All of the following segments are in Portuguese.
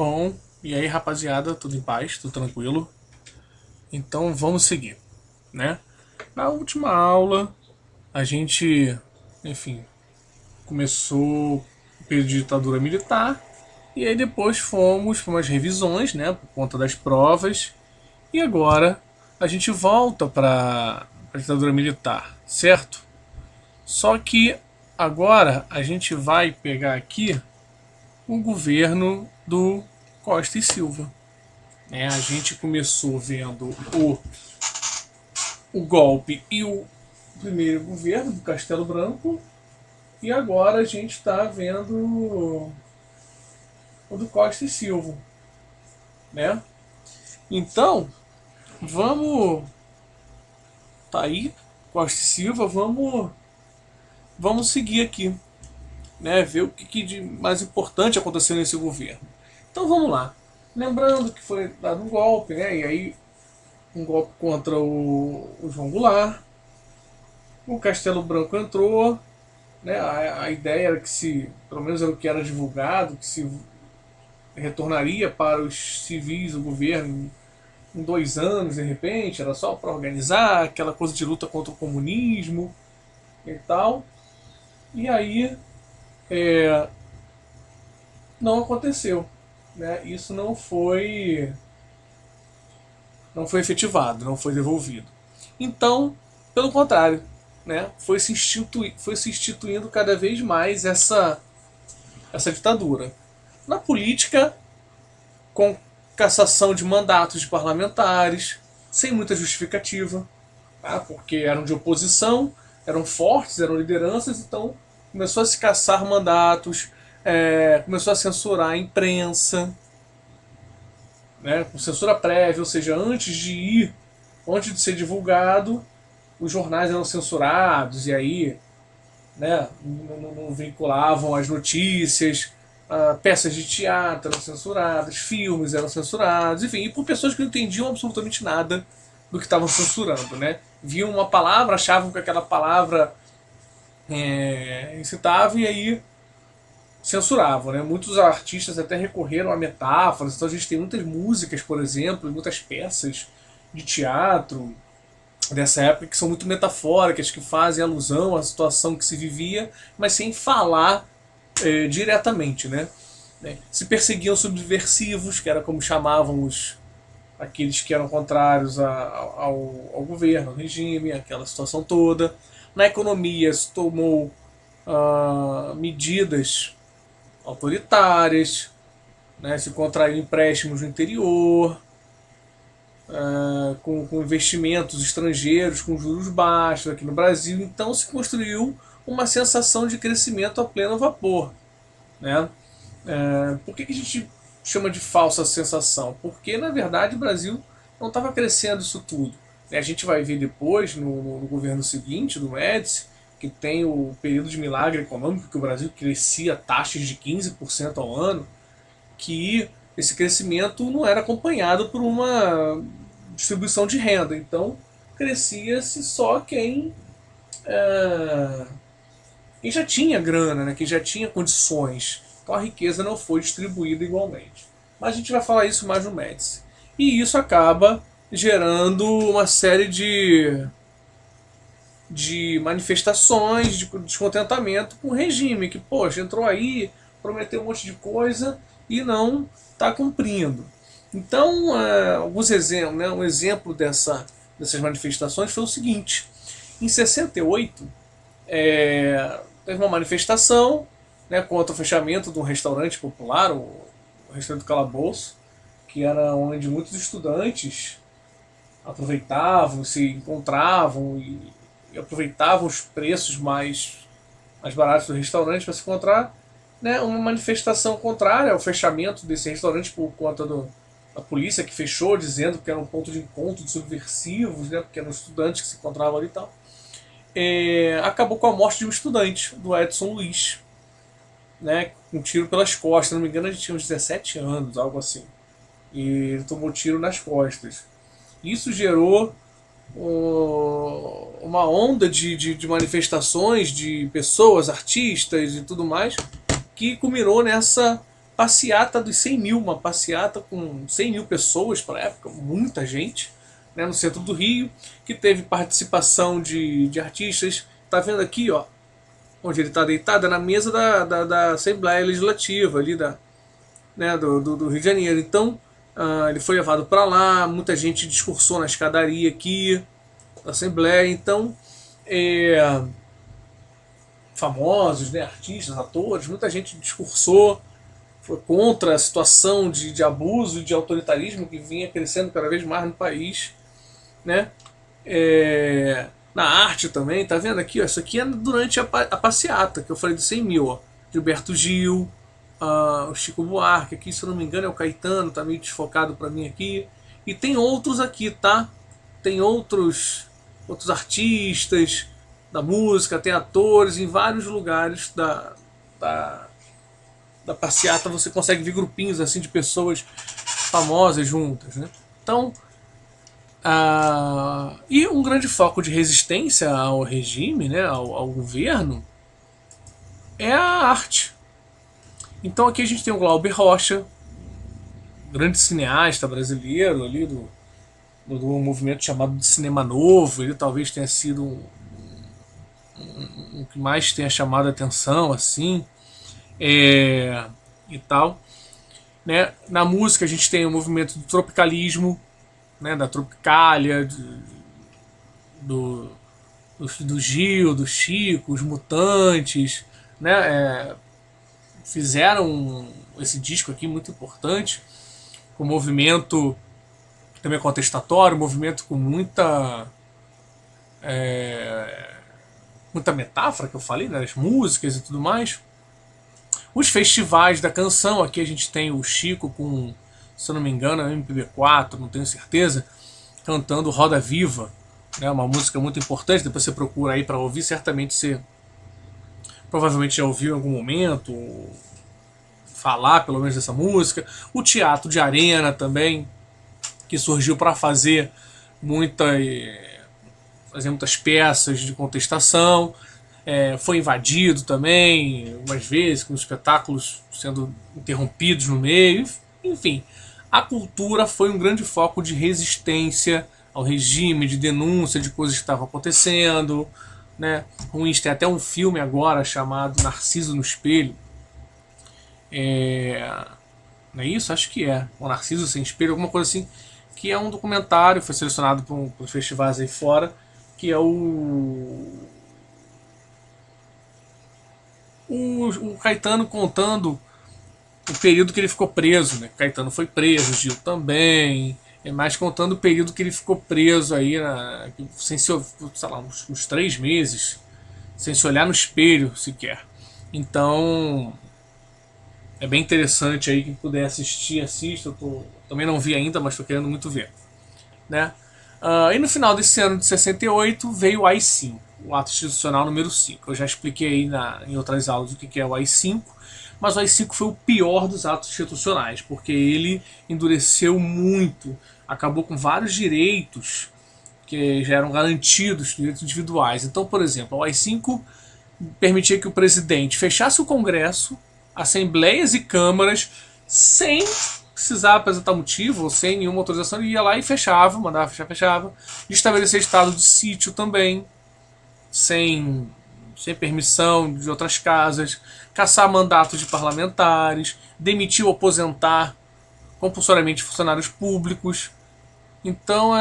Bom, e aí rapaziada, tudo em paz, tudo tranquilo? Então vamos seguir, né? Na última aula, a gente, enfim, começou o período de ditadura militar, e aí depois fomos para umas revisões, né, por conta das provas, e agora a gente volta para a ditadura militar, certo? Só que agora a gente vai pegar aqui o governo do Costa e Silva. Né? A gente começou vendo o golpe e o primeiro governo do Castelo Branco, e agora a gente está vendo o do Costa e Silva. Né? Então, vamos. Tá aí, Costa e Silva, vamos seguir aqui. Né? Ver o que de mais importante aconteceu nesse governo. Então vamos lá. Lembrando que foi dado um golpe, né? E aí um golpe contra o João Goulart. O Castelo Branco entrou, né? A ideia era que se, pelo menos era o que era divulgado, que se retornaria para os civis o governo em 2 anos, de repente, era só para organizar aquela coisa de luta contra o comunismo e tal. E aí não aconteceu, né? Isso não foi efetivado, não foi devolvido. Então, pelo contrário, né? Foi se instituindo cada vez mais essa ditadura. Na política, com cassação de mandatos de parlamentares, sem muita justificativa, tá? Porque eram de oposição, eram fortes, eram lideranças, então começou a se caçar mandatos, começou a censurar a imprensa, né? Com censura prévia, ou seja, antes de ser divulgado, os jornais eram censurados e aí, né, não vinculavam as notícias, peças de teatro eram censuradas, filmes eram censurados, enfim, e por pessoas que não entendiam absolutamente nada do que estavam censurando, né? Viam uma palavra, achavam que aquela palavra incitava e aí censuravam, né? Muitos artistas até recorreram a metáforas, então a gente tem muitas músicas, por exemplo, muitas peças de teatro dessa época que são muito metafóricas, que fazem alusão à situação que se vivia, mas sem falar diretamente, né? Se perseguiam subversivos, que era como chamavam aqueles que eram contrários ao governo, ao regime, aquela situação toda. Na economia se tomou medidas autoritárias, né? Se contraiu empréstimos no interior, com investimentos estrangeiros, com juros baixos aqui no Brasil. Então se construiu uma sensação de crescimento a pleno vapor. Né? Por que a gente chama de falsa sensação? Porque na verdade o Brasil não estava crescendo isso tudo. A gente vai ver depois, no governo seguinte, do Médici, que tem o período de milagre econômico, que o Brasil crescia taxas de 15% ao ano, que esse crescimento não era acompanhado por uma distribuição de renda. Então crescia-se só quem já tinha grana, né? Quem já tinha condições. Então a riqueza não foi distribuída igualmente. Mas a gente vai falar isso mais no Médici. E isso acaba gerando uma série de manifestações, de descontentamento com o regime, que, poxa, entrou aí, prometeu um monte de coisa e não está cumprindo. Então, alguns exemplos, né, um exemplo dessas manifestações foi o seguinte: em 68, teve uma manifestação, né, contra o fechamento de um restaurante popular, o restaurante do Calabouço, que era onde muitos estudantes aproveitavam, se encontravam e aproveitavam os preços mais baratos do restaurante para se encontrar, né, uma manifestação contrária ao fechamento desse restaurante por conta da polícia, que fechou, dizendo que era um ponto de encontro de subversivos, né, porque eram estudantes que se encontravam ali e tal. Acabou com a morte de um estudante, do Edson Luiz, né, com um tiro pelas costas. Se não me engano, ele tinha uns 17 anos, algo assim. E ele tomou tiro nas costas. Isso gerou uma onda de manifestações de pessoas, artistas e tudo mais, que culminou nessa passeata dos 100 mil, uma passeata com 100 mil pessoas para a época, muita gente, né, no centro do Rio, que teve participação de artistas. Tá vendo aqui, ó, onde ele está deitado, é na mesa da Assembleia Legislativa ali né, do Rio de Janeiro. Então ele foi levado para lá, muita gente discursou na escadaria aqui da Assembleia. Então famosos, né, artistas, atores, muita gente discursou, foi contra a situação de abuso e de autoritarismo que vinha crescendo cada vez mais no país, né? Na arte também, tá vendo aqui? Ó, isso aqui é durante a passeata, que eu falei dos 100 mil. Ó. Gilberto Gil, o Chico Buarque, aqui se eu não me engano é o Caetano, tá meio desfocado pra mim aqui. E tem outros aqui, tá? Tem outros artistas da música, tem atores em vários lugares da passeata. Você consegue ver grupinhos assim de pessoas famosas juntas, né? Então, e um grande foco de resistência ao regime, né, ao governo, é a arte. Então aqui a gente tem o Glauber Rocha, grande cineasta brasileiro ali do movimento chamado de Cinema Novo. Ele talvez tenha sido o que mais tenha chamado a atenção, assim, e tal. Né? Na música a gente tem o movimento do tropicalismo, né, da Tropicália, do Gil, do Chico, os Mutantes, né, fizeram esse disco aqui muito importante, com um movimento também contestatório, um movimento com muita metáfora que eu falei, né, as músicas e tudo mais. Os festivais da canção, aqui a gente tem o Chico com, se eu não me engano, é MPB4, não tenho certeza, cantando Roda Viva, né, uma música muito importante. Depois você procura aí para ouvir, certamente você provavelmente já ouviu em algum momento, falar pelo menos dessa música. O Teatro de Arena também, que surgiu para fazer muitas peças de contestação. Foi invadido também, algumas vezes, com espetáculos sendo interrompidos no meio. Enfim, a cultura foi um grande foco de resistência ao regime, de denúncia de coisas que estavam acontecendo, né? Ruins. Tem até um filme agora chamado Narciso no Espelho. Não é isso? Acho que é. O Narciso Sem Espelho, alguma coisa assim. Que é um documentário, foi selecionado por festivais aí fora, que é o Caetano contando o período que ele ficou preso, né? Caetano foi preso, Gil também, mas contando o período que ele ficou preso aí, sem se, sei lá, uns 3 meses, sem se olhar no espelho sequer. Então é bem interessante aí, quem puder assistir, assista. Eu também não vi ainda, mas estou querendo muito ver, né? E no final desse ano de 68 veio o AI-5, o ato institucional número 5. Eu já expliquei aí em outras aulas o que é o AI-5, mas o AI-5 foi o pior dos atos institucionais, porque ele endureceu muito, acabou com vários direitos que já eram garantidos, direitos individuais. Então, por exemplo, o AI-5 permitia que o presidente fechasse o Congresso, assembleias e câmaras, sem precisar apresentar motivo, ou sem nenhuma autorização. Ele ia lá e fechava, mandava fechar, fechava. De estabelecer estado de sítio também, sem permissão de outras casas, caçar mandatos de parlamentares, demitir ou aposentar compulsoriamente funcionários públicos. Então,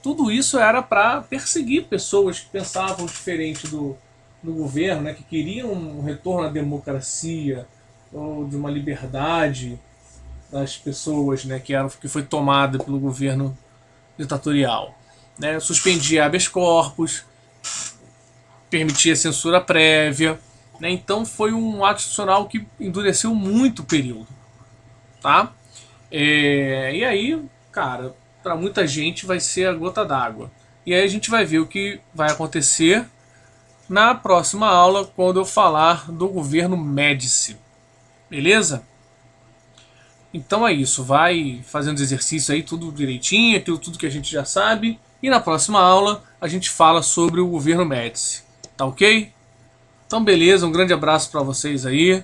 tudo isso era para perseguir pessoas que pensavam diferente do governo, né, que queriam um retorno à democracia ou de uma liberdade das pessoas, né, que foi tomada pelo governo ditatorial, né? Suspendia habeas corpus, permitia censura prévia, né? Então foi um ato institucional que endureceu muito o período, tá? E aí, cara, para muita gente vai ser a gota d'água. E aí a gente vai ver o que vai acontecer na próxima aula, quando eu falar do governo Médici. Beleza? Então é isso, vai fazendo exercício aí, tudo direitinho, aquilo tudo que a gente já sabe. E na próxima aula a gente fala sobre o governo Médici. Tá ok? Então beleza, um grande abraço para vocês aí.